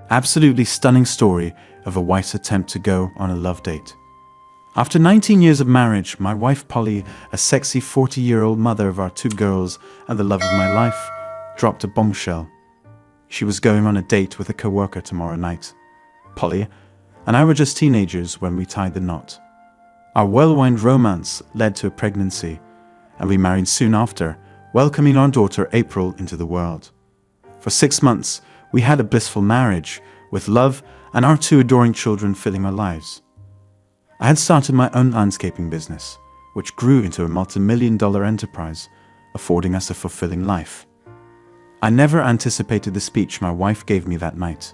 Absolutely stunning story of a wife's attempt to go on a love date. After 19 years of marriage, my wife Polly, a sexy 40-year-old mother of our 2 girls and the love of my life, dropped a bombshell. She was going on a date with a co-worker tomorrow night. Polly and I were just teenagers when we tied the knot. Our well-wind romance led to a pregnancy, and we married soon after, welcoming our daughter April into the world. For 6 months, we had a blissful marriage, with love and our 2 adoring children filling our lives. I had started my own landscaping business, which grew into a multi-million-dollar enterprise, affording us a fulfilling life. I never anticipated the speech my wife gave me that night.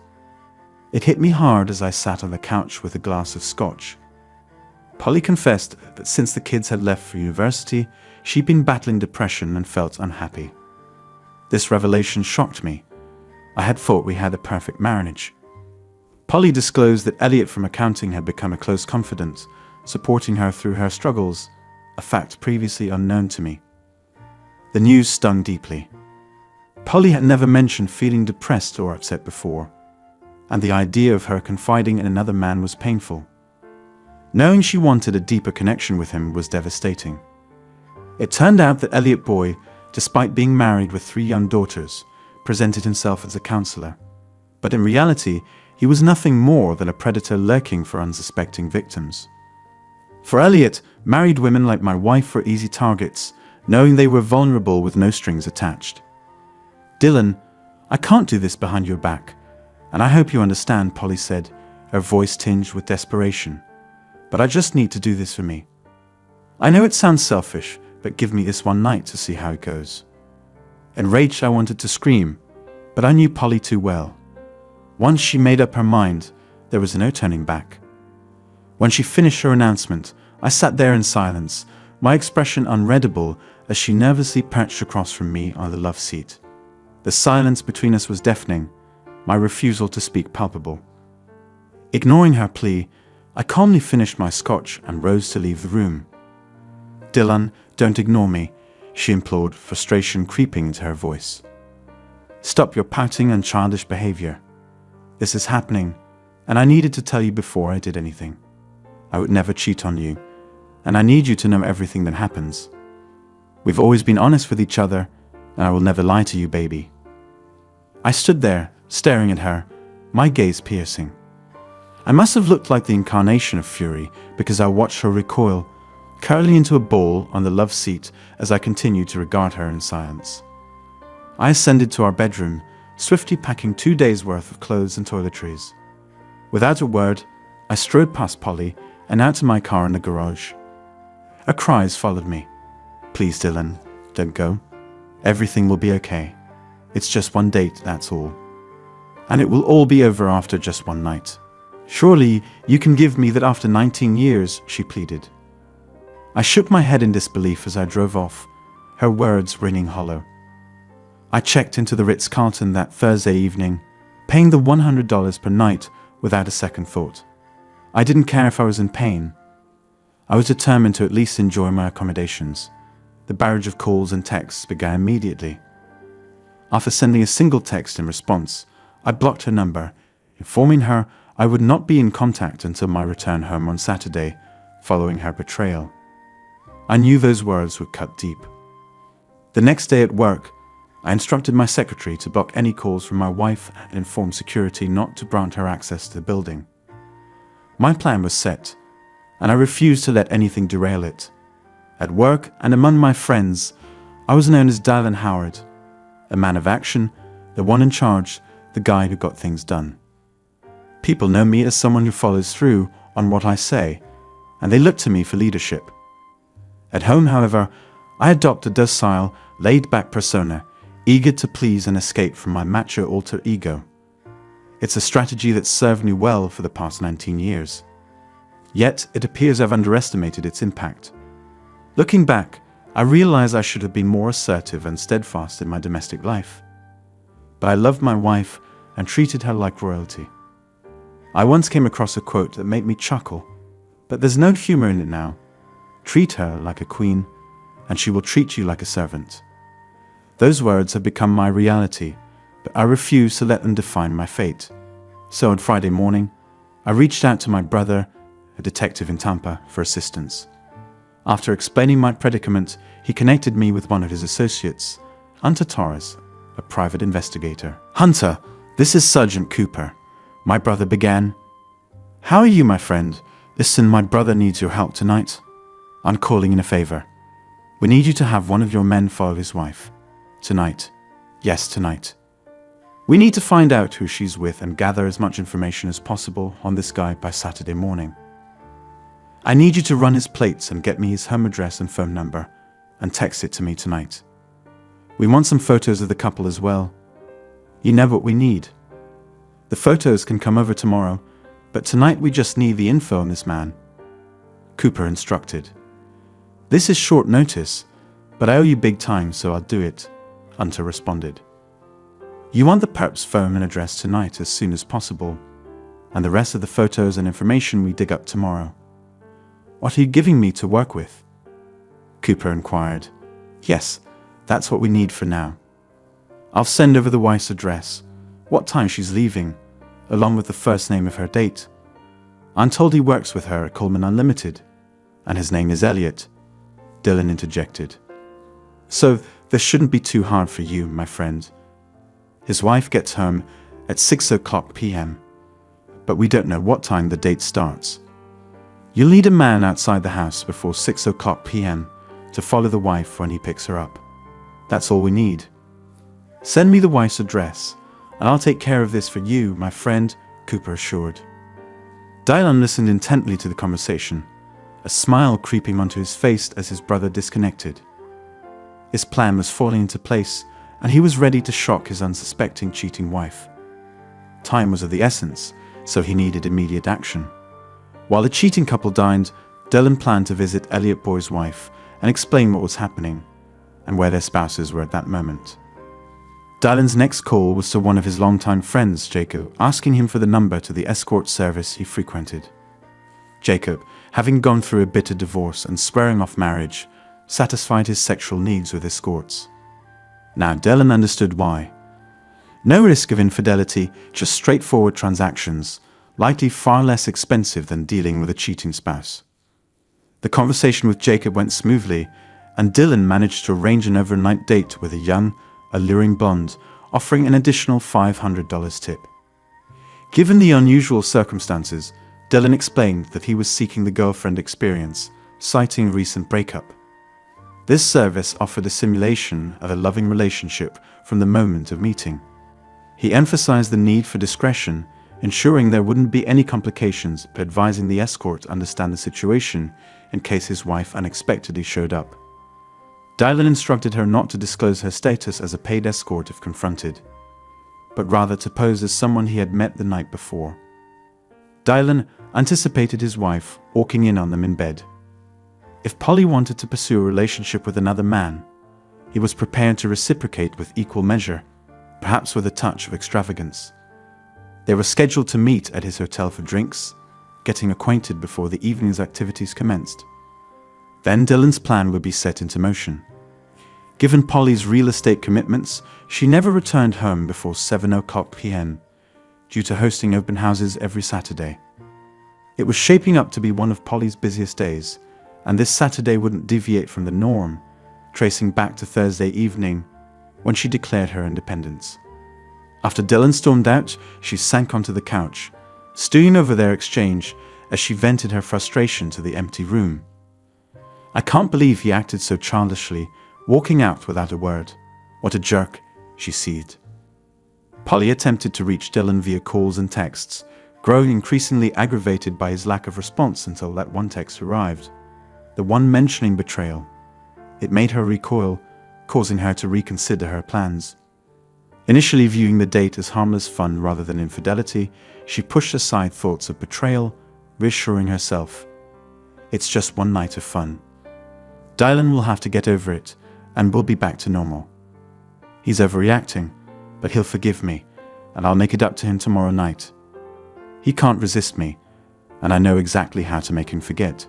It hit me hard as I sat on the couch with a glass of scotch. Polly confessed that since the kids had left for university, she'd been battling depression and felt unhappy. This revelation shocked me. I had thought we had a perfect marriage. Polly disclosed that Elliot from accounting had become a close confidant, supporting her through her struggles, a fact previously unknown to me. The news stung deeply. Polly had never mentioned feeling depressed or upset before, and the idea of her confiding in another man was painful. Knowing she wanted a deeper connection with him was devastating. It turned out that Elliot Boy, despite being married with 3 young daughters, presented himself as a counselor. But in reality, he was nothing more than a predator lurking for unsuspecting victims. For Elliot, married women like my wife were easy targets, knowing they were vulnerable with no strings attached. "Dylan, I can't do this behind your back, and I hope you understand," Polly said, her voice tinged with desperation. "But I just need to do this for me. I know it sounds selfish, but give me this one night to see how it goes." Enraged, I wanted to scream, but I knew Polly too well. Once she made up her mind, there was no turning back. When she finished her announcement, I sat there in silence, my expression unreadable as she nervously perched across from me on the love seat. The silence between us was deafening, my refusal to speak palpable. Ignoring her plea, I calmly finished my scotch and rose to leave the room. "Dylan, don't ignore me," she implored, frustration creeping into her voice. "Stop your pouting and childish behavior. This is happening, and I needed to tell you before I did anything. I would never cheat on you, and I need you to know everything that happens. We've always been honest with each other, and I will never lie to you, baby." I stood there, staring at her, my gaze piercing. I must have looked like the incarnation of fury because I watched her recoil, curling into a ball on the love seat as I continued to regard her in silence. I ascended to our bedroom, swiftly packing 2 days' worth of clothes and toiletries. Without a word, I strode past Polly and out to my car in the garage. Her cries followed me. "Please, Dylan, don't go. Everything will be okay. It's just one date, that's all. And it will all be over after just one night. Surely you can give me that after 19 years, she pleaded. I shook my head in disbelief as I drove off, her words ringing hollow. I checked into the Ritz-Carlton that Thursday evening, paying the $100 per night without a second thought. I didn't care if I was in pain. I was determined to at least enjoy my accommodations. The barrage of calls and texts began immediately. After sending a single text in response, I blocked her number, informing her I would not be in contact until my return home on Saturday, following her betrayal. I knew those words would cut deep. The next day at work, I instructed my secretary to block any calls from my wife and inform security not to grant her access to the building. My plan was set, and I refused to let anything derail it. At work and among my friends, I was known as Dylan Howard, a man of action, the one in charge, the guy who got things done. People know me as someone who follows through on what I say, and they look to me for leadership. At home, however, I adopt a docile, laid-back persona, eager to please and escape from my macho alter ego. It's a strategy that's served me well for the past 19 years. Yet, it appears I've underestimated its impact. Looking back, I realize I should have been more assertive and steadfast in my domestic life. But I loved my wife and treated her like royalty. I once came across a quote that made me chuckle, but there's no humor in it now. Treat her like a queen, and she will treat you like a servant. Those words have become my reality, but I refuse to let them define my fate. So on Friday morning, I reached out to my brother, a detective in Tampa, for assistance. After explaining my predicament, he connected me with one of his associates, Hunter Torres, a private investigator. "Hunter, this is Sergeant Cooper," my brother began. "How are you, my friend? Listen, my brother needs your help tonight. I'm calling in a favor. We need you to have one of your men follow his wife. Tonight. Yes, tonight. We need to find out who she's with and gather as much information as possible on this guy by Saturday morning. I need you to run his plates and get me his home address and phone number and text it to me tonight. We want some photos of the couple as well. You know what we need. The photos can come over tomorrow, but tonight we just need the info on this man," Cooper instructed. "This is short notice, but I owe you big time, so I'll do it," Hunter responded. "You want the perp's phone and address tonight as soon as possible, and the rest of the photos and information we dig up tomorrow. What are you giving me to work with?" Cooper inquired. "Yes, that's what we need for now. I'll send over the wife's address, what time she's leaving, along with the first name of her date. I'm told he works with her at Coleman Unlimited, and his name is Elliot," Dylan interjected. "So this shouldn't be too hard for you, my friend. His wife gets home at 6 p.m, but we don't know what time the date starts. You'll need a man outside the house before 6 p.m. to follow the wife when he picks her up. That's all we need. Send me the wife's address, and I'll take care of this for you, my friend," Cooper assured. Dylan listened intently to the conversation, a smile creeping onto his face as his brother disconnected. His plan was falling into place, and he was ready to shock his unsuspecting cheating wife. Time was of the essence, so he needed immediate action. While the cheating couple dined, Dylan planned to visit Elliot Boy's wife and explain what was happening and where their spouses were at that moment. Dylan's next call was to one of his longtime friends, Jacob, asking him for the number to the escort service he frequented. Jacob, having gone through a bitter divorce and swearing off marriage, satisfied his sexual needs with escorts. Now Dylan understood why. No risk of infidelity, just straightforward transactions, likely far less expensive than dealing with a cheating spouse. The conversation with Jacob went smoothly, and Dylan managed to arrange an overnight date with a young, alluring blonde, offering an additional $500 tip. Given the unusual circumstances, Dylan explained that he was seeking the girlfriend experience, citing a recent breakup. This service offered a simulation of a loving relationship from the moment of meeting. He emphasized the need for discretion, ensuring there wouldn't be any complications, but advising the escort to understand the situation in case his wife unexpectedly showed up. Dylan instructed her not to disclose her status as a paid escort if confronted, but rather to pose as someone he had met the night before. Dylan anticipated his wife walking in on them in bed. If Polly wanted to pursue a relationship with another man, he was prepared to reciprocate with equal measure, perhaps with a touch of extravagance. They were scheduled to meet at his hotel for drinks, getting acquainted before the evening's activities commenced. Then Dylan's plan would be set into motion. Given Polly's real estate commitments, she never returned home before 7 p.m, due to hosting open houses every Saturday. It was shaping up to be one of Polly's busiest days, and this Saturday wouldn't deviate from the norm, tracing back to Thursday evening, when she declared her independence. After Dylan stormed out, she sank onto the couch, stewing over their exchange as she vented her frustration to the empty room. "I can't believe he acted so childishly, walking out without a word. What a jerk," she seethed. Polly attempted to reach Dylan via calls and texts, growing increasingly aggravated by his lack of response until that one text arrived, the one mentioning betrayal. It made her recoil, causing her to reconsider her plans. Initially viewing the date as harmless fun rather than infidelity, she pushed aside thoughts of betrayal, reassuring herself, "It's just one night of fun. Dylan will have to get over it, and we'll be back to normal. He's overreacting, but he'll forgive me, and I'll make it up to him tomorrow night. He can't resist me, and I know exactly how to make him forget."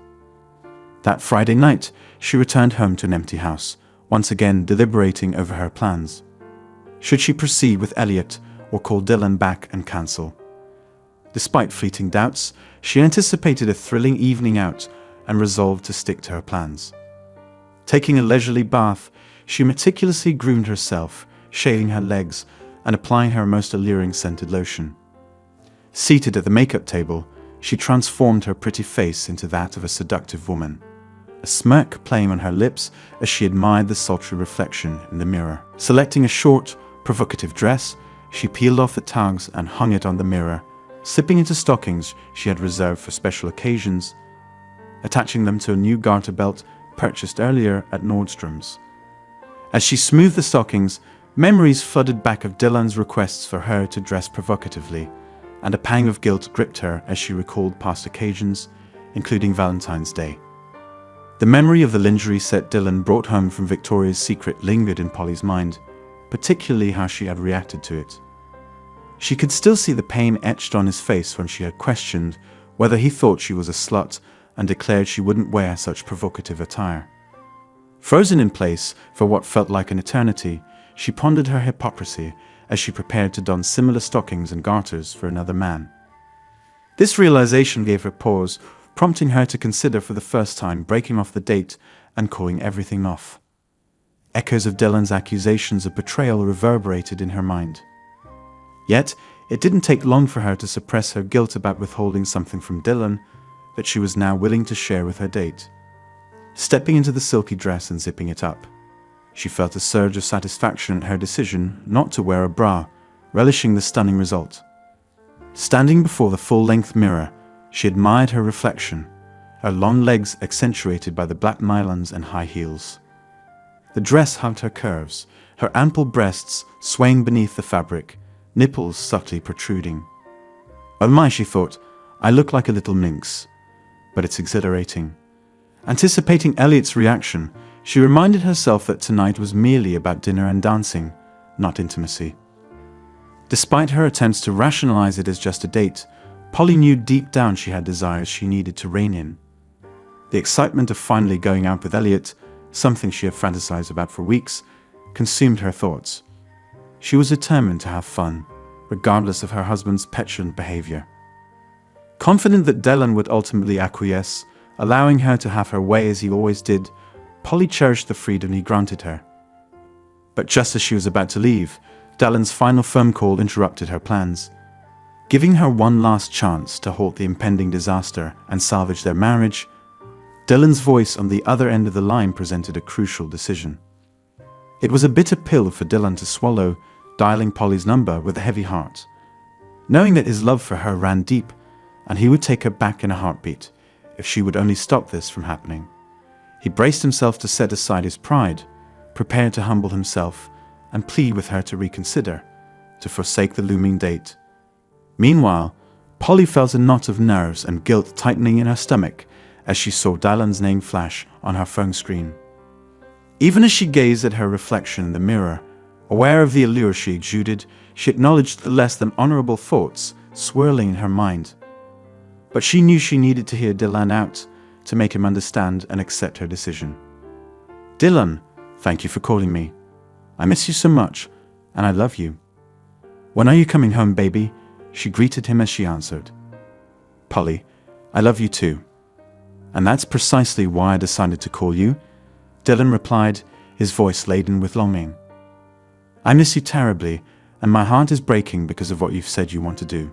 That Friday night, she returned home to an empty house, once again deliberating over her plans. Should she proceed with Elliot or call Dylan back and cancel? Despite fleeting doubts, she anticipated a thrilling evening out and resolved to stick to her plans. Taking a leisurely bath, she meticulously groomed herself, shaving her legs and applying her most alluring scented lotion. Seated at the makeup table, she transformed her pretty face into that of a seductive woman, a smirk playing on her lips as she admired the sultry reflection in the mirror. Selecting a short, provocative dress, she peeled off the tags and hung it on the mirror, slipping into stockings she had reserved for special occasions, attaching them to a new garter belt purchased earlier at Nordstrom's. As she smoothed the stockings, memories flooded back of Dylan's requests for her to dress provocatively, and a pang of guilt gripped her as she recalled past occasions, including Valentine's Day. The memory of the lingerie set Dylan brought home from Victoria's Secret lingered in Polly's mind, particularly how she had reacted to it. She could still see the pain etched on his face when she had questioned whether he thought she was a slut and declared she wouldn't wear such provocative attire. Frozen in place for what felt like an eternity, she pondered her hypocrisy as she prepared to don similar stockings and garters for another man. This realization gave her pause, prompting her to consider for the first time breaking off the date and calling everything off. Echoes of Dylan's accusations of betrayal reverberated in her mind. Yet, it didn't take long for her to suppress her guilt about withholding something from Dylan that she was now willing to share with her date. Stepping into the silky dress and zipping it up, she felt a surge of satisfaction at her decision not to wear a bra, relishing the stunning result. Standing before the full-length mirror, she admired her reflection, her long legs accentuated by the black nylons and high heels. The dress hugged her curves, her ample breasts swaying beneath the fabric, nipples subtly protruding. Oh my, she thought, I look like a little minx, but it's exhilarating. Anticipating Elliot's reaction, she reminded herself that tonight was merely about dinner and dancing, not intimacy. Despite her attempts to rationalize it as just a date, Polly knew deep down she had desires she needed to rein in. The excitement of finally going out with Elliot, something she had fantasized about for weeks, consumed her thoughts. She was determined to have fun, regardless of her husband's petulant behavior. Confident that Dylan would ultimately acquiesce, allowing her to have her way as he always did, Polly cherished the freedom he granted her. But just as she was about to leave, Dylan's final phone call interrupted her plans. Giving her one last chance to halt the impending disaster and salvage their marriage, Dylan's voice on the other end of the line presented a crucial decision. It was a bitter pill for Dylan to swallow, dialing Polly's number with a heavy heart, knowing that his love for her ran deep, and he would take her back in a heartbeat if she would only stop this from happening. He braced himself to set aside his pride, prepared to humble himself and plead with her to reconsider, to forsake the looming date. Meanwhile, Polly felt a knot of nerves and guilt tightening in her stomach as she saw Dylan's name flash on her phone screen. Even as she gazed at her reflection in the mirror, aware of the allure she exuded, she acknowledged the less than honorable thoughts swirling in her mind. But she knew she needed to hear Dylan out to make him understand and accept her decision. Dylan, thank you for calling me. I miss you so much, and I love you. When are you coming home, baby? She greeted him as she answered. Polly, I love you too. And that's precisely why I decided to call you, Dylan replied, his voice laden with longing. I miss you terribly, and my heart is breaking because of what you've said you want to do.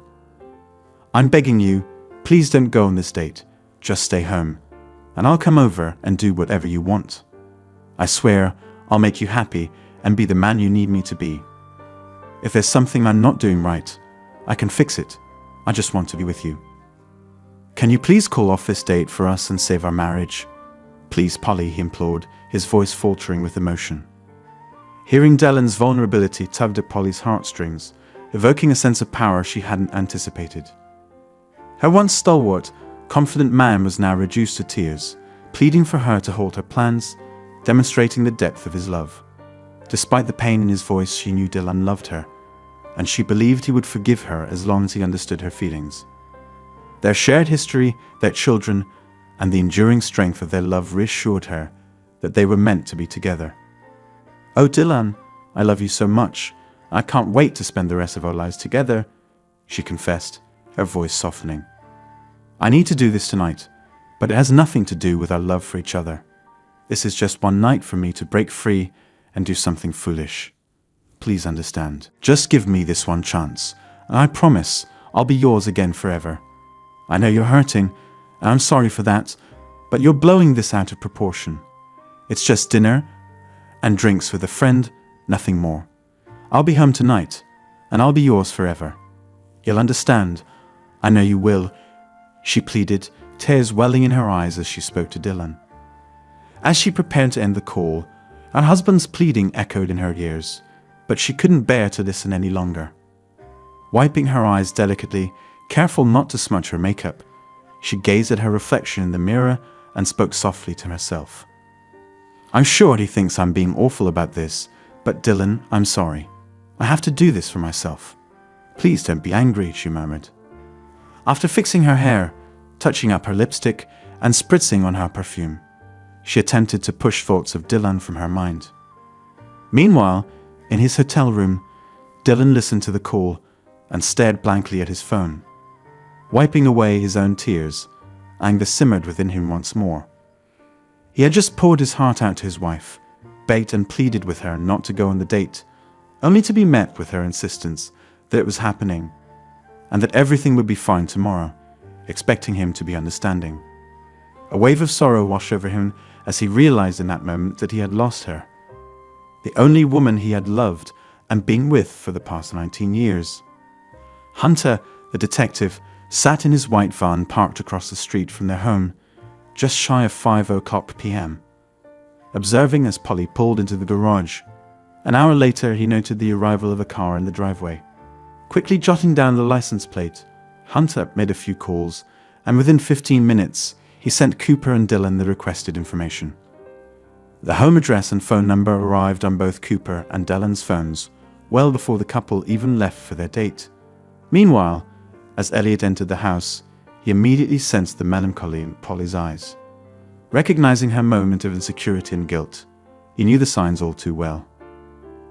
I'm begging you, please don't go on this date. Just stay home, and I'll come over and do whatever you want. I swear I'll make you happy and be the man you need me to be. If there's something I'm not doing right, I can fix it. I just want to be with you. Can you please call off this date for us and save our marriage? Please, Polly, he implored, his voice faltering with emotion. Hearing Dylan's vulnerability tugged at Polly's heartstrings, evoking a sense of power she hadn't anticipated. Her once stalwart, confident man was now reduced to tears, pleading for her to hold her plans, demonstrating the depth of his love. Despite the pain in his voice, she knew Dylan loved her, and she believed he would forgive her as long as he understood her feelings. Their shared history, their children, and the enduring strength of their love reassured her that they were meant to be together. Oh, Dylan, I love you so much. I can't wait to spend the rest of our lives together, she confessed, her voice softening. "I need to do this tonight, but it has nothing to do with our love for each other. This is just one night for me to break free and do something foolish. Please understand. Just give me this one chance, and I promise I'll be yours again forever. I know you're hurting, and I'm sorry for that, but you're blowing this out of proportion. It's just dinner and drinks with a friend, nothing more. I'll be home tonight, and I'll be yours forever. You'll understand. I know you will," she pleaded, tears welling in her eyes as she spoke to Dylan. As she prepared to end the call, her husband's pleading echoed in her ears, but she couldn't bear to listen any longer. Wiping her eyes delicately, careful not to smudge her makeup, she gazed at her reflection in the mirror and spoke softly to herself. "I'm sure he thinks I'm being awful about this, but Dylan, I'm sorry. I have to do this for myself. Please don't be angry," she murmured. After fixing her hair, touching up her lipstick, and spritzing on her perfume, she attempted to push thoughts of Dylan from her mind. Meanwhile, in his hotel room, Dylan listened to the call and stared blankly at his phone. Wiping away his own tears, anger simmered within him once more. He had just poured his heart out to his wife, begged and pleaded with her not to go on the date, only to be met with her insistence that it was happening, and that everything would be fine tomorrow, expecting him to be understanding. A wave of sorrow washed over him as he realized in that moment that he had lost her, the only woman he had loved and been with for the past 19 years. Hunter, the detective, sat in his white van parked across the street from their home, just shy of 5:00 p.m., observing as Polly pulled into the garage. An hour later, he noted the arrival of a car in the driveway. Quickly jotting down the license plate, Hunter made a few calls, and within 15 minutes, he sent Cooper and Dylan the requested information. The home address and phone number arrived on both Cooper and Dylan's phones well before the couple even left for their date. Meanwhile, as Elliot entered the house, he immediately sensed the melancholy in Polly's eyes. Recognizing her moment of insecurity and guilt, he knew the signs all too well.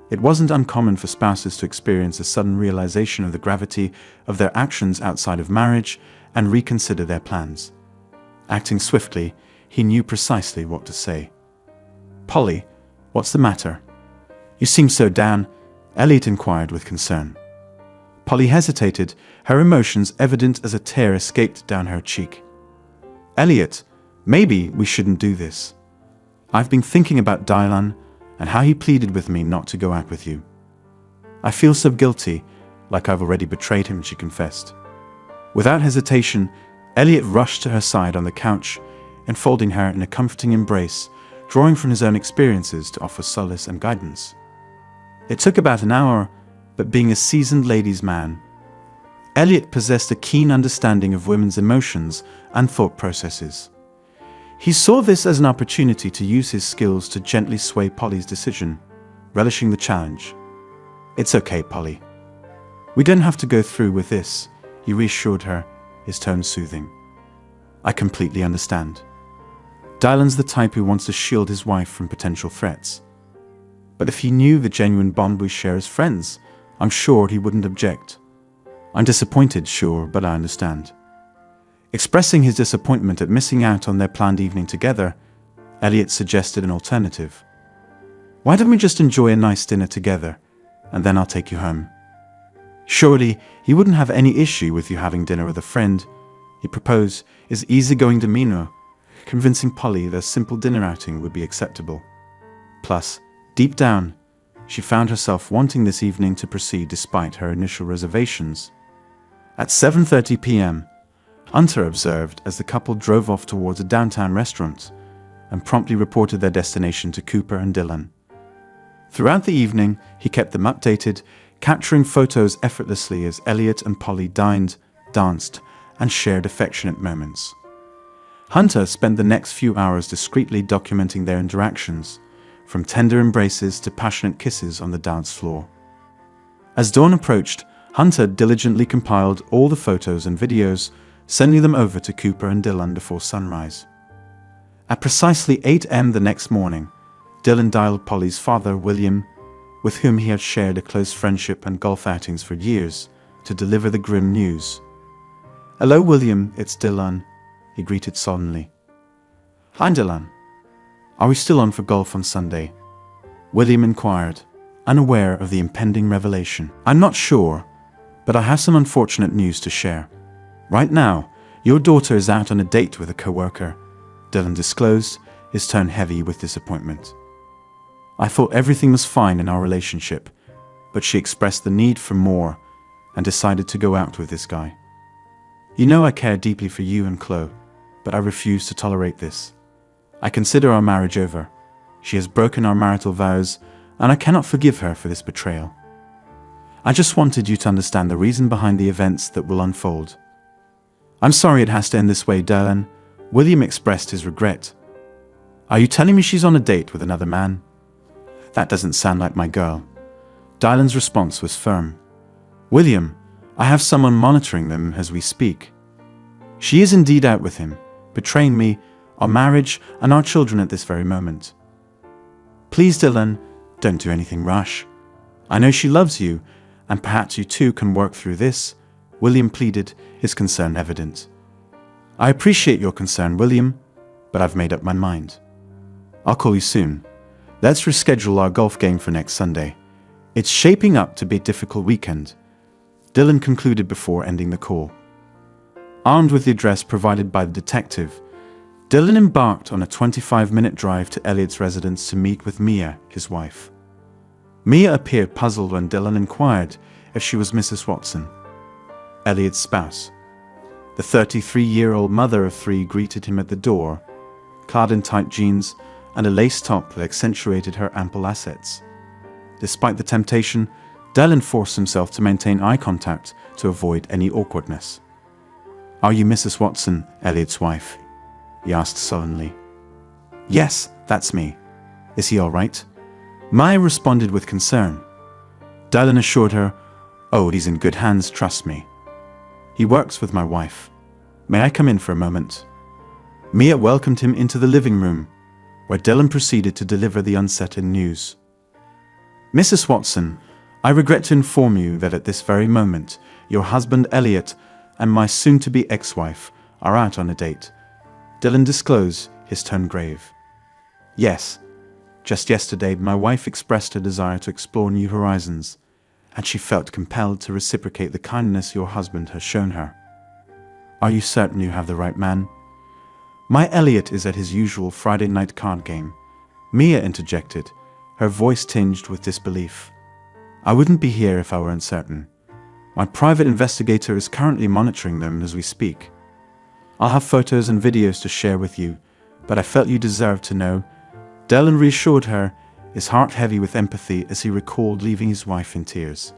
It wasn't uncommon for spouses to experience a sudden realization of the gravity of their actions outside of marriage and reconsider their plans. Acting swiftly, he knew precisely what to say. "Polly, what's the matter? You seem so down," Elliot inquired with concern. Polly hesitated, her emotions evident as a tear escaped down her cheek. "Elliot, maybe we shouldn't do this. I've been thinking about Dylan and how he pleaded with me not to go out with you. I feel so guilty, like I've already betrayed him," she confessed. Without hesitation, Elliot rushed to her side on the couch, enfolding her in a comforting embrace, drawing from his own experiences to offer solace and guidance. It took about an hour, but being a seasoned ladies' man, Elliot possessed a keen understanding of women's emotions and thought processes. He saw this as an opportunity to use his skills to gently sway Polly's decision, relishing the challenge. "It's okay, Polly. We don't have to go through with this," he reassured her, his tone soothing. "I completely understand. Dylan's the type who wants to shield his wife from potential threats. But if he knew the genuine bond we share as friends, I'm sure he wouldn't object. I'm disappointed, sure, but I understand." Expressing his disappointment at missing out on their planned evening together, Elliot suggested an alternative. "Why don't we just enjoy a nice dinner together, and then I'll take you home? Surely he wouldn't have any issue with you having dinner with a friend," he proposed, his easygoing demeanor convincing Polly that a simple dinner outing would be acceptable. Plus, deep down, she found herself wanting this evening to proceed despite her initial reservations. At 7:30 p.m., Hunter observed as the couple drove off towards a downtown restaurant and promptly reported their destination to Cooper and Dylan. Throughout the evening, he kept them updated, capturing photos effortlessly as Elliot and Polly dined, danced, and shared affectionate moments. Hunter spent the next few hours discreetly documenting their interactions, from tender embraces to passionate kisses on the dance floor. As dawn approached, Hunter diligently compiled all the photos and videos, sending them over to Cooper and Dylan before sunrise. At precisely 8 a.m. the next morning, Dylan dialed Polly's father, William, with whom he had shared a close friendship and golf outings for years, to deliver the grim news. "Hello, William, it's Dylan," he greeted solemnly. "Hi, Dylan. Are we still on for golf on Sunday?" William inquired, unaware of the impending revelation. "I'm not sure, but I have some unfortunate news to share. Right now, your daughter is out on a date with a coworker," Dylan disclosed, his tone heavy with disappointment. "I thought everything was fine in our relationship, but she expressed the need for more and decided to go out with this guy. You know I care deeply for you and Chloe, but I refuse to tolerate this. I consider our marriage over. She has broken our marital vows, and I cannot forgive her for this betrayal. I just wanted you to understand the reason behind the events that will unfold." "I'm sorry it has to end this way, Dylan," William expressed his regret. "Are you telling me she's on a date with another man?" "That doesn't sound like my girl." Dylan's response was firm. "William, I have someone monitoring them as we speak. She is indeed out with him, betraying me, our marriage, and our children at this very moment. Please, Dylan, don't do anything rash. I know she loves you, and perhaps you two can work through this," William pleaded, his concern evident. "I appreciate your concern, William, but I've made up my mind. I'll call you soon. Let's reschedule our golf game for next Sunday. It's shaping up to be a difficult weekend," Dylan concluded before ending the call. Armed with the address provided by the detective, Dylan embarked on a 25-minute drive to Elliot's residence to meet with Mia, his wife. Mia appeared puzzled when Dylan inquired if she was Mrs. Watson, Elliot's spouse. The 33-year-old mother of three greeted him at the door, clad in tight jeans and a lace top that accentuated her ample assets. Despite the temptation, Dylan forced himself to maintain eye contact to avoid any awkwardness. "Are you Mrs. Watson, Elliot's wife?" he asked sullenly. "Yes, that's me. Is he all right?" Maya responded with concern. Dylan assured her, "Oh, he's in good hands, trust me. He works with my wife. May I come in for a moment?" Mia welcomed him into the living room, where Dylan proceeded to deliver the unsettling news. "Mrs. Watson, I regret to inform you that at this very moment, your husband Elliot and my soon-to-be ex-wife are out on a date," Dylan disclosed, his tone grave. "Yes, just yesterday my wife expressed her desire to explore new horizons, and she felt compelled to reciprocate the kindness your husband has shown her. Are you certain you have the right man?" "My Elliot is at his usual Friday night card game," Mia interjected, her voice tinged with disbelief. "I wouldn't be here if I were uncertain. My private investigator is currently monitoring them as we speak. I'll have photos and videos to share with you, but I felt you deserved to know." Dylan reassured her, his heart heavy with empathy as he recalled leaving his wife in tears,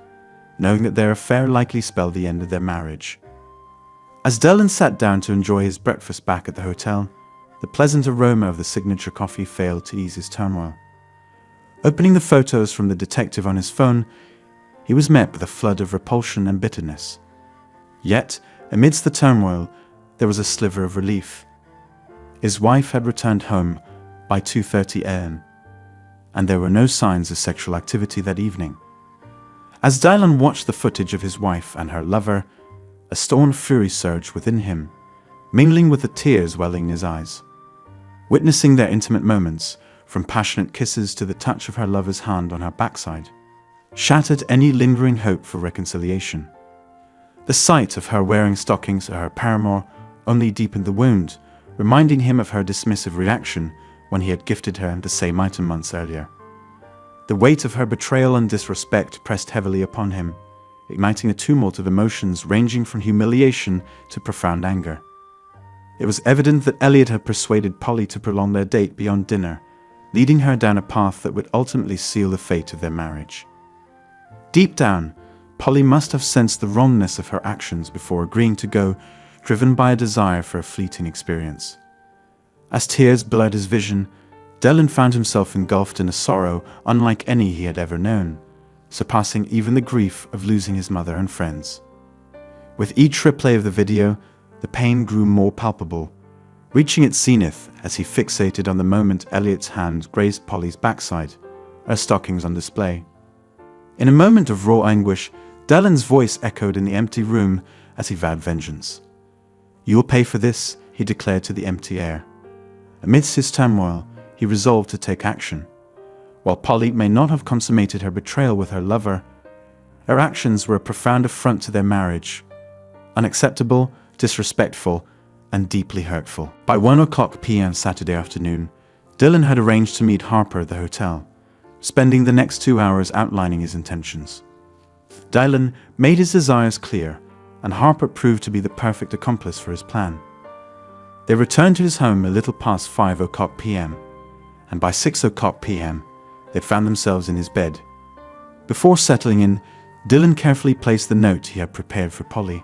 knowing that their affair likely spelled the end of their marriage. As Dylan sat down to enjoy his breakfast back at the hotel, the pleasant aroma of the signature coffee failed to ease his turmoil. Opening the photos from the detective on his phone, he was met with a flood of repulsion and bitterness. Yet, amidst the turmoil, there was a sliver of relief. His wife had returned home by 2:30 a.m., and there were no signs of sexual activity that evening. As Dylan watched the footage of his wife and her lover, a storm fury surged within him, mingling with the tears welling in his eyes. Witnessing their intimate moments, from passionate kisses to the touch of her lover's hand on her backside, shattered any lingering hope for reconciliation. The sight of her wearing stockings to her paramour only deepened the wound, reminding him of her dismissive reaction when he had gifted her the same item months earlier. The weight of her betrayal and disrespect pressed heavily upon him, igniting a tumult of emotions ranging from humiliation to profound anger. It was evident that Elliot had persuaded Polly to prolong their date beyond dinner, leading her down a path that would ultimately seal the fate of their marriage. Deep down, Polly must have sensed the wrongness of her actions before agreeing to go, driven by a desire for a fleeting experience. As tears blurred his vision, Dylan found himself engulfed in a sorrow unlike any he had ever known, surpassing even the grief of losing his mother and friends. With each replay of the video, the pain grew more palpable, reaching its zenith as he fixated on the moment Elliot's hand grazed Polly's backside, her stockings on display. In a moment of raw anguish, Dylan's voice echoed in the empty room as he vowed vengeance. "You'll pay for this," he declared to the empty air. Amidst his turmoil, he resolved to take action. While Polly may not have consummated her betrayal with her lover, her actions were a profound affront to their marriage, unacceptable, disrespectful, and deeply hurtful. By 1 p.m. Saturday afternoon, Dylan had arranged to meet Harper at the hotel, spending the next 2 hours outlining his intentions. Dylan made his desires clear, and Harper proved to be the perfect accomplice for his plan. They returned to his home a little past 5 p.m., and by 6 p.m., they found themselves in his bed. Before settling in, Dylan carefully placed the note he had prepared for Polly.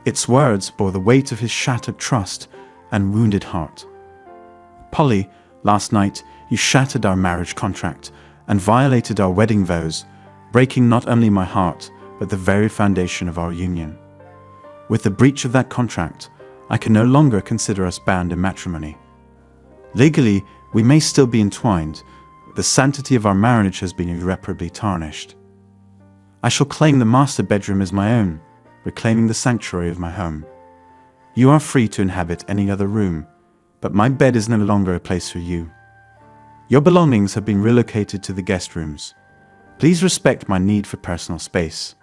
Its words bore the weight of his shattered trust and wounded heart. "Polly, last night you shattered our marriage contract and violated our wedding vows, breaking not only my heart, but the very foundation of our union. With the breach of that contract, I can no longer consider us bound in matrimony. Legally, we may still be entwined, but the sanctity of our marriage has been irreparably tarnished. I shall claim the master bedroom as my own, reclaiming the sanctuary of my home. You are free to inhabit any other room, but my bed is no longer a place for you. Your belongings have been relocated to the guest rooms. Please respect my need for personal space.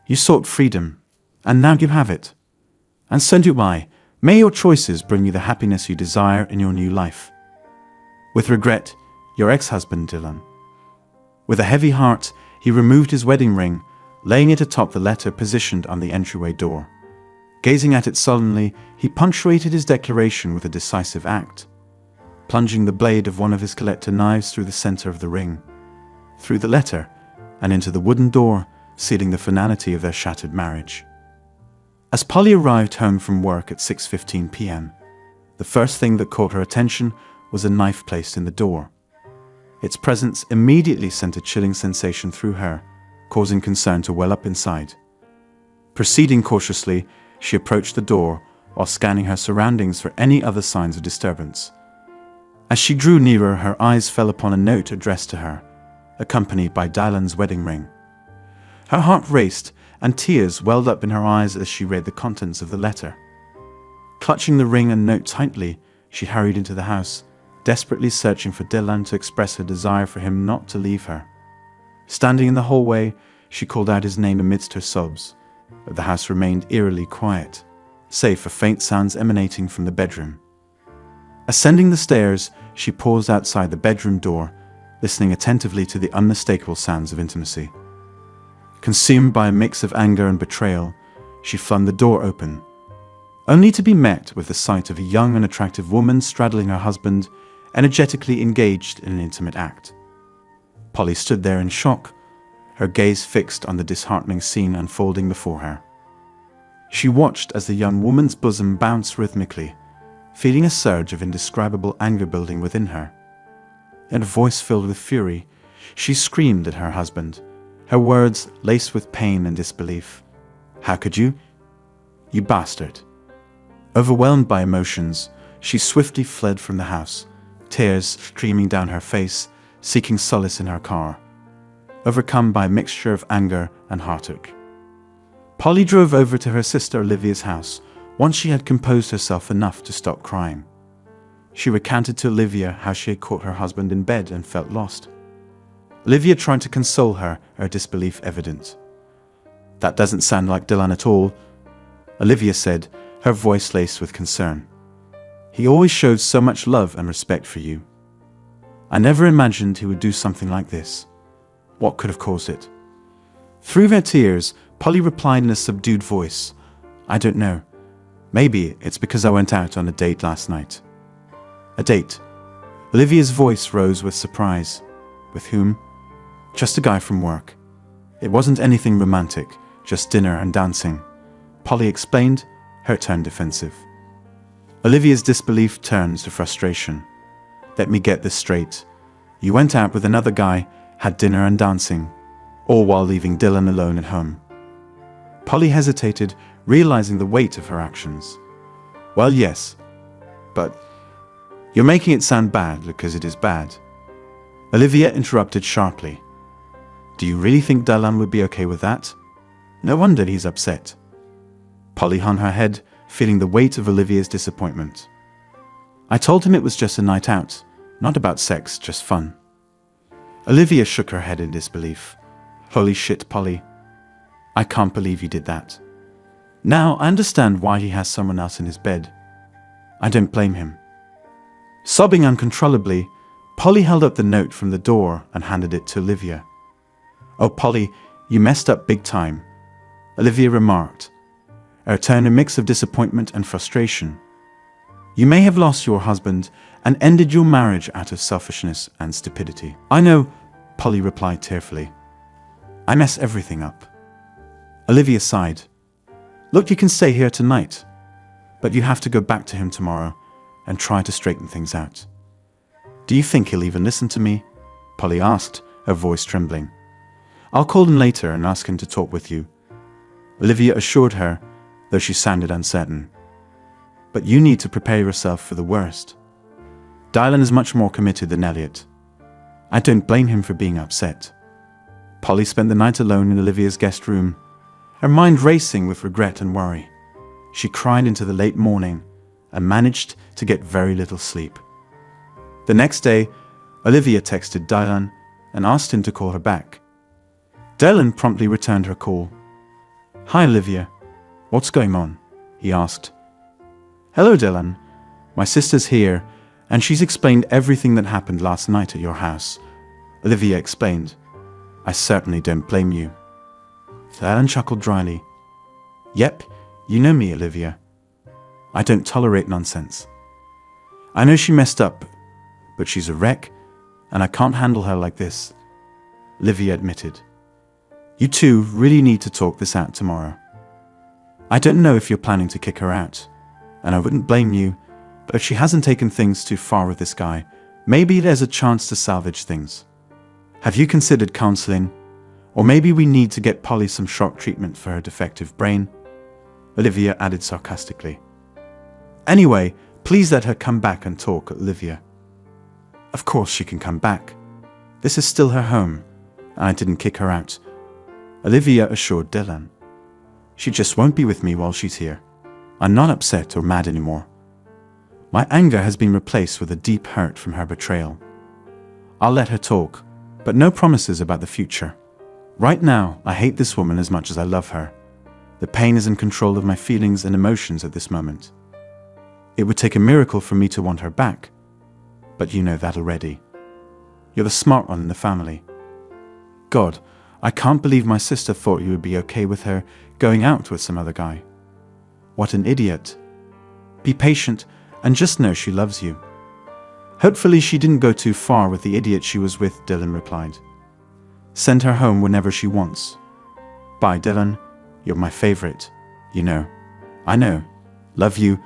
You sought freedom, and now you have it. And so do I. May your choices bring you the happiness you desire in your new life. With regret, your ex-husband, Dylan." With a heavy heart, he removed his wedding ring, laying it atop the letter positioned on the entryway door. Gazing at it solemnly, he punctuated his declaration with a decisive act, plunging the blade of one of his collector knives through the center of the ring, through the letter, and into the wooden door, sealing the finality of their shattered marriage. As Polly arrived home from work at 6:15 p.m., the first thing that caught her attention was a knife placed in the door. Its presence immediately sent a chilling sensation through her, causing concern to well up inside. Proceeding cautiously, she approached the door while scanning her surroundings for any other signs of disturbance. As she drew nearer, her eyes fell upon a note addressed to her, accompanied by Dylan's wedding ring. Her heart raced, and tears welled up in her eyes as she read the contents of the letter. Clutching the ring and note tightly, she hurried into the house, desperately searching for Dylan to express her desire for him not to leave her. Standing in the hallway, she called out his name amidst her sobs, but the house remained eerily quiet, save for faint sounds emanating from the bedroom. Ascending the stairs, she paused outside the bedroom door, listening attentively to the unmistakable sounds of intimacy. Consumed by a mix of anger and betrayal, she flung the door open, only to be met with the sight of a young and attractive woman straddling her husband, energetically engaged in an intimate act. Polly stood there in shock, her gaze fixed on the disheartening scene unfolding before her. She watched as the young woman's bosom bounced rhythmically, feeling a surge of indescribable anger building within her. In a voice filled with fury, she screamed at her husband, her words laced with pain and disbelief. "How could you? You bastard!" Overwhelmed by emotions, she swiftly fled from the house, tears streaming down her face, seeking solace in her car, overcome by a mixture of anger and heartache. Polly drove over to her sister Olivia's house once she had composed herself enough to stop crying. She recounted to Olivia how she had caught her husband in bed and felt lost. Olivia tried to console her disbelief evident. "That doesn't sound like Dylan at all," Olivia said, her voice laced with concern. "He always showed so much love and respect for you. I never imagined he would do something like this. What could have caused it?" Through her tears, Polly replied in a subdued voice, "I don't know. Maybe it's because I went out on a date last night." "A date?" Olivia's voice rose with surprise. "With whom?" "Just a guy from work. It wasn't anything romantic, just dinner and dancing," Polly explained, her tone defensive. Olivia's disbelief turned to frustration. "Let me get this straight. You went out with another guy, had dinner and dancing, all while leaving Dylan alone at home." Polly hesitated, realizing the weight of her actions. "Well, yes, but you're making it sound bad because it is bad." Olivia interrupted sharply. "Do you really think Dylan would be okay with that? No wonder he's upset." Polly hung her head, feeling the weight of Olivia's disappointment. I told him it was just a night out, not about sex, just fun. Olivia shook her head in disbelief. Holy shit, Polly. I can't believe you did that. Now I understand why he has someone else in his bed. I don't blame him. Sobbing uncontrollably, Polly held up the note from the door and handed it to Olivia. Oh, Polly, you messed up big time, Olivia remarked, her tone a mix of disappointment and frustration. You may have lost your husband and ended your marriage out of selfishness and stupidity. I know, Polly replied tearfully. I mess everything up. Olivia sighed. Look, you can stay here tonight, but you have to go back to him tomorrow and try to straighten things out. Do you think he'll even listen to me? Polly asked, her voice trembling. I'll call him later and ask him to talk with you. Olivia assured her, though she sounded uncertain. But you need to prepare yourself for the worst. Dylan is much more committed than Elliot. I don't blame him for being upset. Polly spent the night alone in Olivia's guest room, her mind racing with regret and worry. She cried into the late morning and managed to get very little sleep. The next day, Olivia texted Dylan and asked him to call her back. Dylan promptly returned her call. Hi, Olivia. What's going on? He asked. Hello, Dylan. My sister's here, and she's explained everything that happened last night at your house. Olivia explained. I certainly don't blame you. Dylan chuckled dryly. Yep, you know me, Olivia. I don't tolerate nonsense. I know she messed up, but she's a wreck, and I can't handle her like this, Olivia admitted. You two really need to talk this out tomorrow. I don't know if you're planning to kick her out, and I wouldn't blame you, but if she hasn't taken things too far with this guy, maybe there's a chance to salvage things. Have you considered counseling? Or maybe we need to get Polly some shock treatment for her defective brain? Olivia added sarcastically. Anyway, please let her come back and talk, Olivia. Of course she can come back. This is still her home, and I didn't kick her out, Olivia assured Dylan. She just won't be with me while she's here. I'm not upset or mad anymore. My anger has been replaced with a deep hurt from her betrayal. I'll let her talk, but no promises about the future. Right now, I hate this woman as much as I love her. The pain is in control of my feelings and emotions at this moment. It would take a miracle for me to want her back, but you know that already. You're the smart one in the family. God, I can't believe my sister thought you would be okay with her going out with some other guy. What an idiot. Be patient and just know she loves you. Hopefully she didn't go too far with the idiot she was with, Dylan replied. Send her home whenever she wants. Bye, Dylan. You're my favorite. You know. I know. Love you,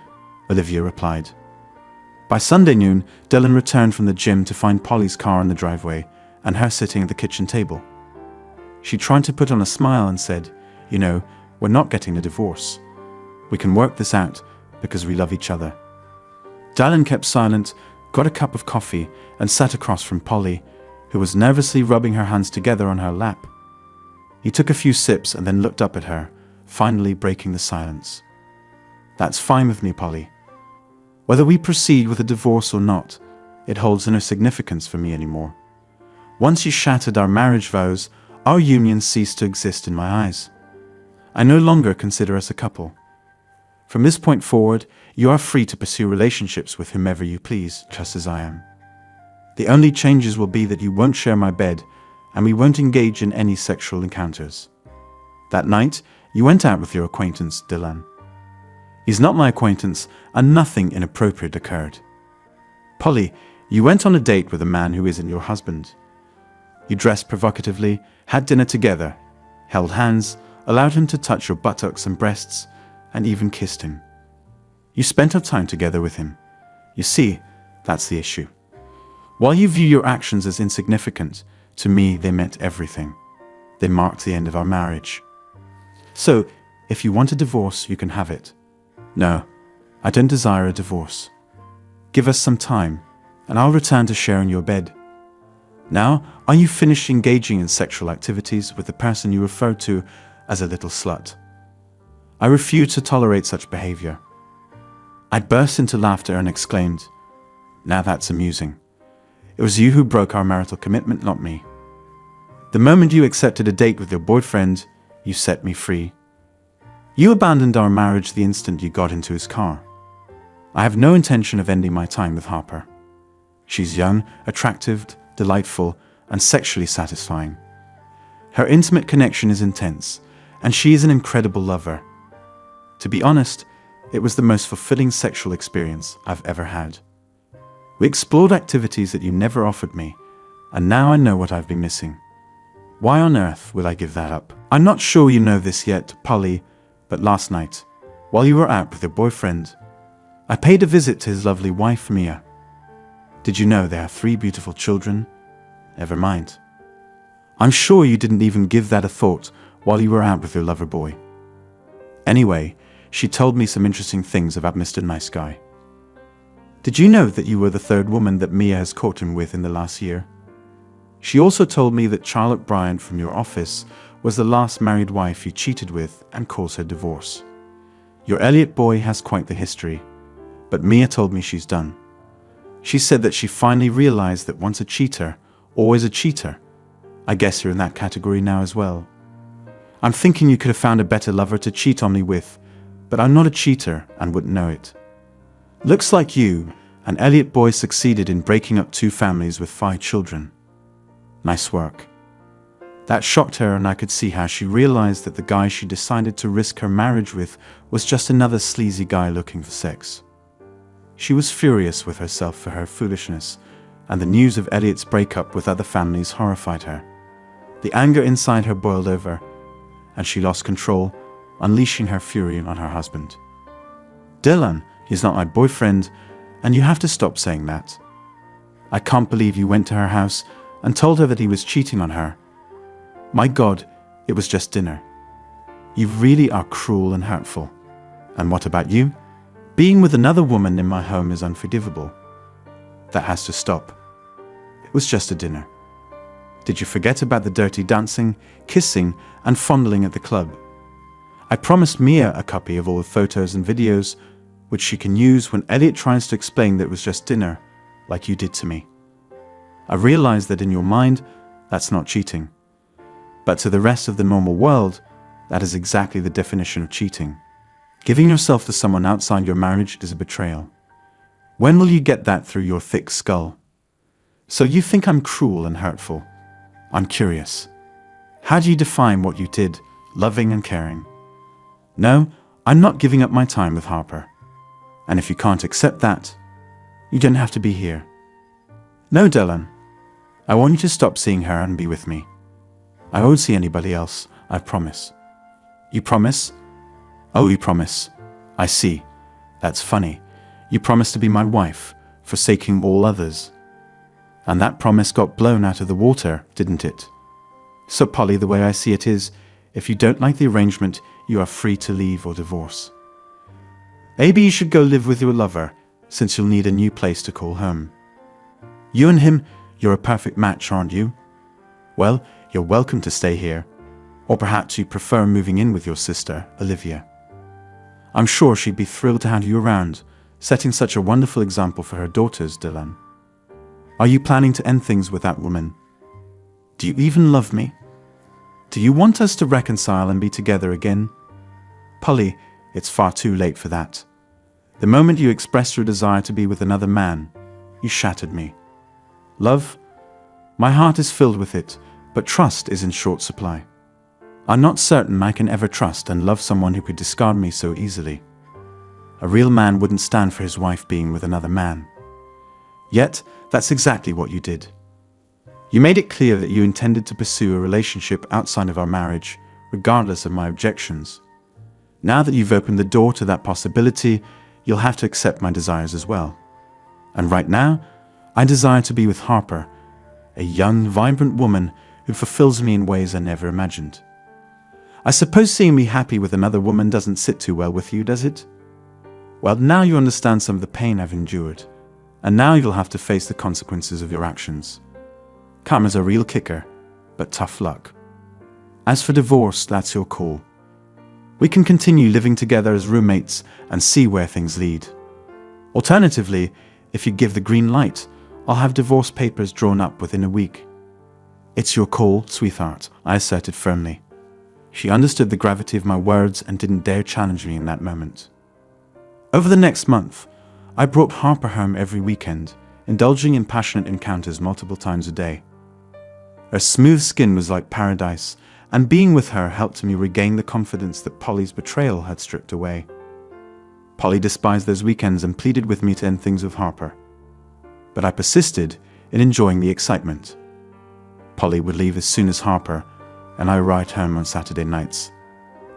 Olivia replied. By Sunday noon, Dylan returned from the gym to find Polly's car in the driveway and her sitting at the kitchen table. She tried to put on a smile and said, You know, we're not getting a divorce. We can work this out because we love each other. Dylan kept silent, got a cup of coffee, and sat across from Polly, who was nervously rubbing her hands together on her lap. He took a few sips and then looked up at her, finally breaking the silence. That's fine with me, Polly. Whether we proceed with a divorce or not, it holds no significance for me anymore. Once you shattered our marriage vows, our union ceased to exist in my eyes. I no longer consider us a couple. From this point forward, you are free to pursue relationships with whomever you please, just as I am. The only changes will be that you won't share my bed, and we won't engage in any sexual encounters. That night, you went out with your acquaintance, Dylan. He's not my acquaintance, and nothing inappropriate occurred. Polly, you went on a date with a man who isn't your husband. You dressed provocatively, had dinner together, held hands, allowed him to touch your buttocks and breasts, and even kissed him. You spent our time together with him. You see, that's the issue. While you view your actions as insignificant, to me they meant everything. They marked the end of our marriage. So, if you want a divorce, you can have it. No, I don't desire a divorce. Give us some time, and I'll return to sharing your bed. Now, are you finished engaging in sexual activities with the person you referred to as a little slut? I refuse to tolerate such behavior. I burst into laughter and exclaimed, "Now that's amusing. It was you who broke our marital commitment, not me. The moment you accepted a date with your boyfriend, you set me free. You abandoned our marriage the instant you got into his car. I have no intention of ending my time with Harper. She's young, attractive, delightful, and sexually satisfying. Her intimate connection is intense, and she is an incredible lover. To be honest, it was the most fulfilling sexual experience I've ever had. We explored activities that you never offered me, and now I know what I've been missing. Why on earth would I give that up? I'm not sure you know this yet, Polly, but last night, while you were out with your boyfriend, I paid a visit to his lovely wife, Mia. Did you know they have 3 beautiful children? Never mind. I'm sure you didn't even give that a thought while you were out with your lover boy. Anyway, she told me some interesting things about Mr. Nice Guy. Did you know that you were the 3rd woman that Mia has caught him with in the last year? She also told me that Charlotte Bryant from your office was the last married wife you cheated with and caused her divorce. Your Elliot boy has quite the history, but Mia told me she's done. She said that she finally realized that once a cheater, always a cheater. I guess you're in that category now as well. I'm thinking you could have found a better lover to cheat on me with, but I'm not a cheater and wouldn't know it. Looks like you and Elliot boy succeeded in breaking up 2 families with 5 children. Nice work. That shocked her, and I could see how she realized that the guy she decided to risk her marriage with was just another sleazy guy looking for sex. She was furious with herself for her foolishness, and the news of Elliot's breakup with other families horrified her. The anger inside her boiled over, and she lost control, unleashing her fury on her husband. "Dylan, he's not my boyfriend, and you have to stop saying that. I can't believe you went to her house and told her that he was cheating on her. My God, it was just dinner. You really are cruel and hurtful. And what about you? Being with another woman in my home is unforgivable. That has to stop. It was just a dinner. Did you forget about the dirty dancing, kissing, and fondling at the club? I promised Mia a copy of all the photos and videos, which she can use when Elliot tries to explain that it was just dinner, like you did to me. I realize that in your mind, that's not cheating. But to the rest of the normal world, that is exactly the definition of cheating. Giving yourself to someone outside your marriage is a betrayal. When will you get that through your thick skull? So you think I'm cruel and hurtful? I'm curious. How do you define what you did, loving and caring? No, I'm not giving up my time with Harper. And if you can't accept that, you don't have to be here. No, Dylan. I want you to stop seeing her and be with me. I won't see anybody else, I promise. You promise? Oh, you promise. I see. That's funny. You promised to be my wife, forsaking all others. And that promise got blown out of the water, didn't it? So, Polly, the way I see it is, if you don't like the arrangement, you are free to leave or divorce. Maybe you should go live with your lover, since you'll need a new place to call home. You and him, you're a perfect match, aren't you? Well, you're welcome to stay here. Or perhaps you prefer moving in with your sister, Olivia. I'm sure she'd be thrilled to have you around, setting such a wonderful example for her daughters, Dylan. Are you planning to end things with that woman? Do you even love me? Do you want us to reconcile and be together again? Polly, it's far too late for that. The moment you expressed your desire to be with another man, you shattered me. Love, my heart is filled with it, but trust is in short supply. I'm not certain I can ever trust and love someone who could discard me so easily. A real man wouldn't stand for his wife being with another man. Yet, that's exactly what you did. You made it clear that you intended to pursue a relationship outside of our marriage, regardless of my objections. Now that you've opened the door to that possibility, you'll have to accept my desires as well. And right now, I desire to be with Harper, a young, vibrant woman who fulfills me in ways I never imagined. I suppose seeing me happy with another woman doesn't sit too well with you, does it? Well, now you understand some of the pain I've endured, and now you'll have to face the consequences of your actions. Karma's a real kicker, but tough luck. As for divorce, that's your call. We can continue living together as roommates and see where things lead. Alternatively, if you give the green light, I'll have divorce papers drawn up within a week." "It's your call, sweetheart," I asserted firmly. She understood the gravity of my words and didn't dare challenge me in that moment. Over the next month, I brought Harper home every weekend, indulging in passionate encounters multiple times a day. Her smooth skin was like paradise, and being with her helped me regain the confidence that Polly's betrayal had stripped away. Polly despised those weekends and pleaded with me to end things with Harper. But I persisted in enjoying the excitement. Polly would leave as soon as Harper, and I arrived home on Saturday nights,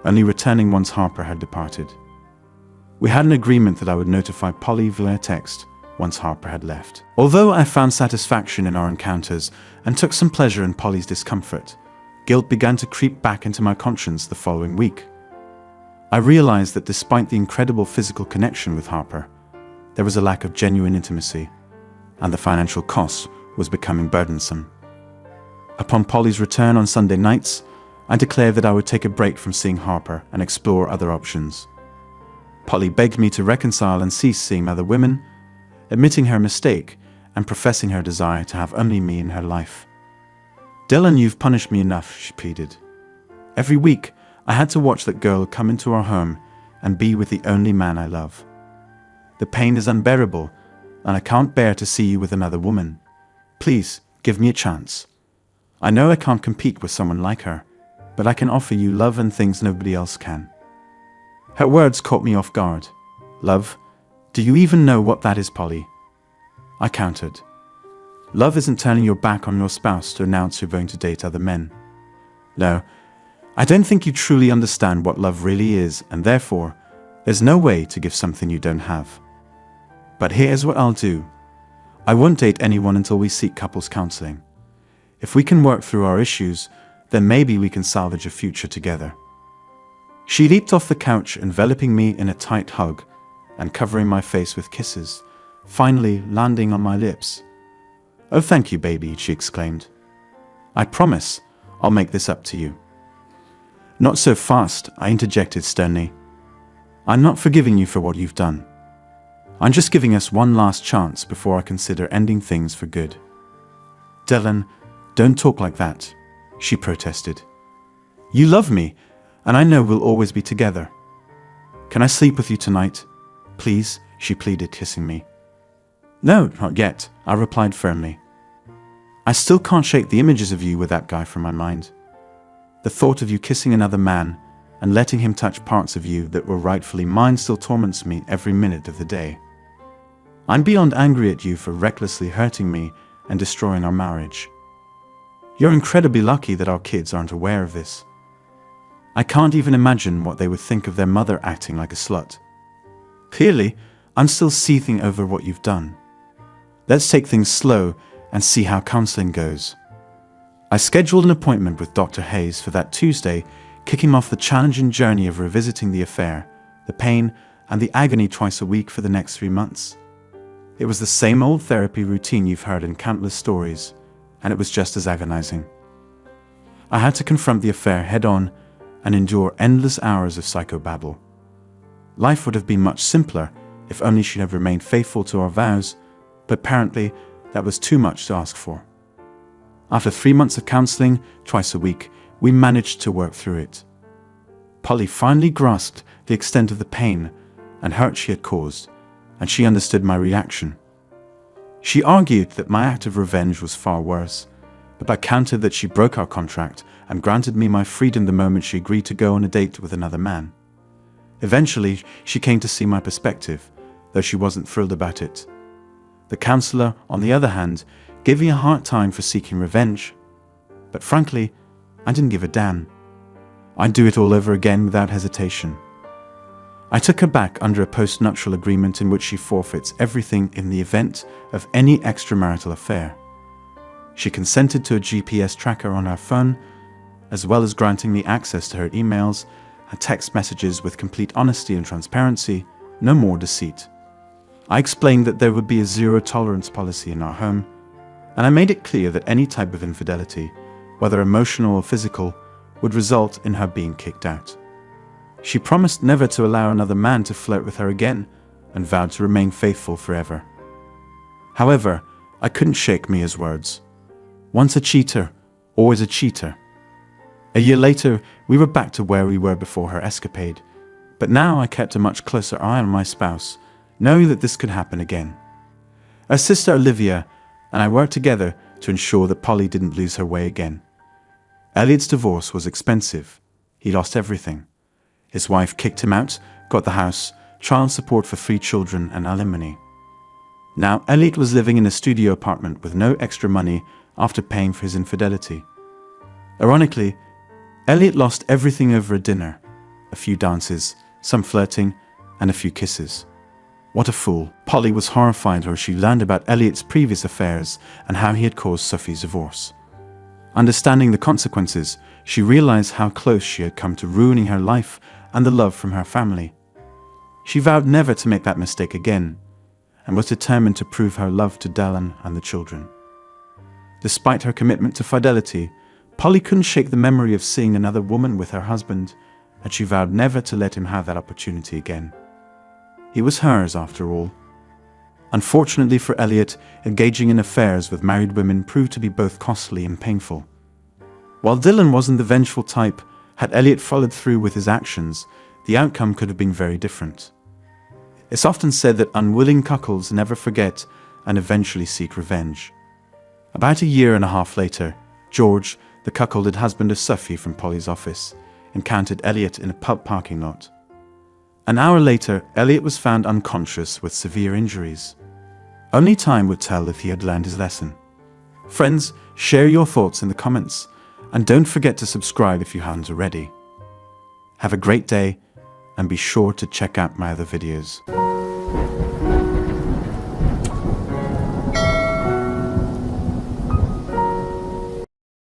only returning once Harper had departed. We had an agreement that I would notify Polly via text once Harper had left. Although I found satisfaction in our encounters and took some pleasure in Polly's discomfort, guilt began to creep back into my conscience the following week. I realized that despite the incredible physical connection with Harper, there was a lack of genuine intimacy, and the financial cost was becoming burdensome. Upon Polly's return on Sunday nights, I declared that I would take a break from seeing Harper and explore other options. Polly begged me to reconcile and cease seeing other women, admitting her mistake and professing her desire to have only me in her life. "Dylan, you've punished me enough," she pleaded. "Every week, I had to watch that girl come into our home and be with the only man I love. The pain is unbearable, and I can't bear to see you with another woman. Please, give me a chance. I know I can't compete with someone like her, but I can offer you love and things nobody else can." Her words caught me off guard. "Love? Do you even know what that is, Polly?" I countered. "Love isn't turning your back on your spouse to announce you're going to date other men. No, I don't think you truly understand what love really is, and therefore, there's no way to give something you don't have. But here's what I'll do. I won't date anyone until we seek couples counseling. If we can work through our issues, then maybe we can salvage a future together." She leaped off the couch, enveloping me in a tight hug and covering my face with kisses, finally landing on my lips. "Oh, thank you, baby," she exclaimed. "I promise I'll make this up to you." "Not so fast," I interjected sternly. "I'm not forgiving you for what you've done. I'm just giving us one last chance before I consider ending things for good." "Dylan, don't talk like that," she protested. "You love me, and I know we'll always be together. Can I sleep with you tonight? Please," she pleaded, kissing me. "No, not yet," I replied firmly. "I still can't shake the images of you with that guy from my mind. The thought of you kissing another man and letting him touch parts of you that were rightfully mine still torments me every minute of the day. I'm beyond angry at you for recklessly hurting me and destroying our marriage. You're incredibly lucky that our kids aren't aware of this. I can't even imagine what they would think of their mother acting like a slut. Clearly, I'm still seething over what you've done. Let's take things slow and see how counseling goes." I scheduled an appointment with Dr. Hayes for that Tuesday, kicking off the challenging journey of revisiting the affair, the pain, and the agony twice a week for the next 3 months. It was the same old therapy routine you've heard in countless stories, and it was just as agonizing. I had to confront the affair head-on and endure endless hours of psychobabble. Life would have been much simpler if only she'd have remained faithful to our vows, but apparently that was too much to ask for. After 3 months of counseling, twice a week, we managed to work through it. Polly finally grasped the extent of the pain and hurt she had caused, and she understood my reaction. She argued that my act of revenge was far worse, but I countered that she broke our contract and granted me my freedom the moment she agreed to go on a date with another man. Eventually, she came to see my perspective, though she wasn't thrilled about it. The counselor, on the other hand, gave me a hard time for seeking revenge. But frankly, I didn't give a damn. I'd do it all over again without hesitation. I took her back under a post-nuptial agreement in which she forfeits everything in the event of any extramarital affair. She consented to a GPS tracker on her phone, as well as granting me access to her emails and text messages with complete honesty and transparency, no more deceit. I explained that there would be a zero-tolerance policy in our home, and I made it clear that any type of infidelity, whether emotional or physical, would result in her being kicked out. She promised never to allow another man to flirt with her again, and vowed to remain faithful forever. However, I couldn't shake Mia's words. Once a cheater, always a cheater. A year later, we were back to where we were before her escapade, but now I kept a much closer eye on my spouse, knowing that this could happen again. Her sister Olivia and I worked together to ensure that Polly didn't lose her way again. Elliot's divorce was expensive. He lost everything. His wife kicked him out, got the house, child support for 3 children and alimony. Now Elliot was living in a studio apartment with no extra money after paying for his infidelity. Ironically, Elliot lost everything over a dinner, a few dances, some flirting, and a few kisses. What a fool. Polly was horrified when she learned about Elliot's previous affairs and how he had caused Sophie's divorce. Understanding the consequences, she realized how close she had come to ruining her life and the love from her family. She vowed never to make that mistake again, and was determined to prove her love to Dylan and the children. Despite her commitment to fidelity, Polly couldn't shake the memory of seeing another woman with her husband, and she vowed never to let him have that opportunity again. He was hers, after all. Unfortunately for Elliot, engaging in affairs with married women proved to be both costly and painful. While Dylan wasn't the vengeful type, had Elliot followed through with his actions, the outcome could have been very different. It's often said that unwilling cuckolds never forget and eventually seek revenge. About a year and a half later, George, the cuckolded husband of Sophie from Polly's office, encountered Elliot in a pub parking lot. An hour later, Elliot was found unconscious with severe injuries. Only time would tell if he had learned his lesson. Friends, share your thoughts in the comments, and don't forget to subscribe if you haven't already. Have a great day, and be sure to check out my other videos.